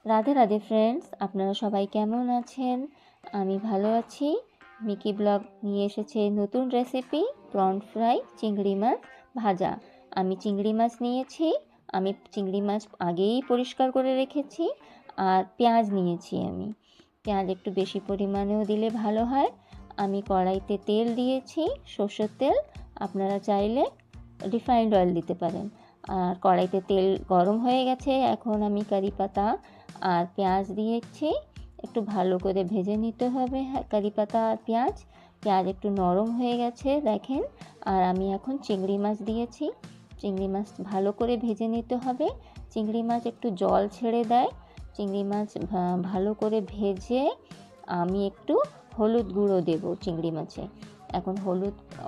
Radhe Radhe friends, আপনারা সবাই কেমন আছেন? আমি ভালো আছি। মিকি ব্লগ নিয়ে এসেছে নতুন রেসিপি, প্রন ফ্রাই, চিংড়ি মাছ ভাজা। আমি চিংড়ি মাছ নিয়েছি। আমি চিংড়ি মাছ আগেই পরিষ্কার করে রেখেছি। আর পেঁয়াজ নিয়েছি। আমি পেঁয়াজ একটু বেশি পরিমাণেও দিলে ভালো হয়। আমি কড়াইতে তেল দিয়েছি, সরষের তেল। আপনারা চাইলে রিফাইন্ড অয়েল দিতে পারেন। আর কড়াইতে তেল গরম হয়ে গেছে। এখন আমি কারি পাতা আর পেঁয়াজ দিয়েছি। একটু ভালো করে ভেজে নিতে হবে কারি পাতা আর পেঁয়াজ। পেঁয়াজ একটু নরম হয়ে গেছে দেখেন। আর আমি এখন চিংড়ি মাছ দিয়েছি। চিংড়ি মাছ ভালো করে ভেজে নিতে হবে। চিংড়ি মাছ একটু জল ছেড়ে দেয়। চিংড়ি মাছ ভালো করে ভেজে আমি একটু হলুদ গুঁড়ো দেব চিংড়ি মাছে। এখন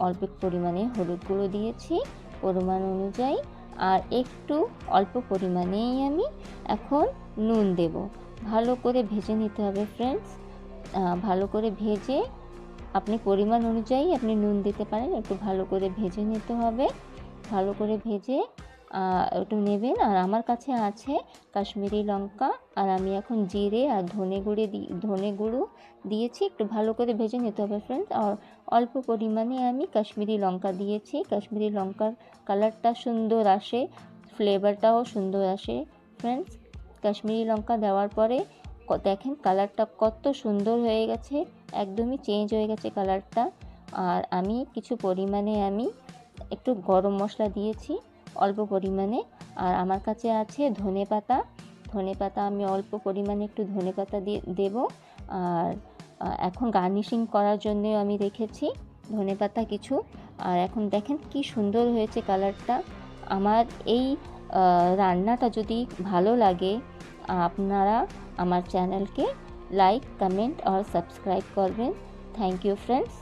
অল্প পরিমাণে হলুদ গুঁড়ো দিয়েছি পরিমাণ অনুযায়ী। আর একটু অল্প পরিমাণেই আমি এখন নুন দেব। ভালো করে ভেজে নিতে হবে ফ্রেন্ডস। ভালো করে ভেজে আপনি পরিমাণ অনুযায়ী আপনি নুন দিতে পারেন। একটু ভালো করে ভেজে নিতে হবে। ভালো করে ভেজে একটু নেবেন। আর আমার কাছে আছে কাশ্মীরি লঙ্কা, আর আমি এখন জিরে আর ধনে গুঁড়ো দিয়েছি। একটু ভালো করে ভেজে নিতে হবে ফ্রেন্ডস। আর অল্প পরিমাণে আমি কাশ্মীরি লঙ্কা দিয়েছি। কাশ্মীরি লঙ্কার কালারটা সুন্দর আসে, ফ্লেভারটাও সুন্দর আসে ফ্রেন্ডস। কাশ্মীরি লঙ্কা দেওয়ার পরে দেখেন কালারটা কত সুন্দর হয়ে গেছে, একদমই চেঞ্জ হয়ে গেছে কালারটা। আর আমি কিছু পরিমাণে আমি একটু গরম মশলা দিয়েছি অল্প পরিমাণে। আর আমার কাছে আছে ধনে পাতা আমি অল্প পরিমাণে একটু ধনে পাতা দেব। আর এখন গার্নিশিং করার জন্য আমি রেখেছি ধনে পাতা কিছু। আর এখন দেখেন কি সুন্দর হয়েছে কালারটা। আমার এই রান্নাটা যদি ভালো লাগে, আপনারা আমার চ্যানেলকে লাইক, কমেন্ট আর সাবস্ক্রাইব করবেন। Thank you friends.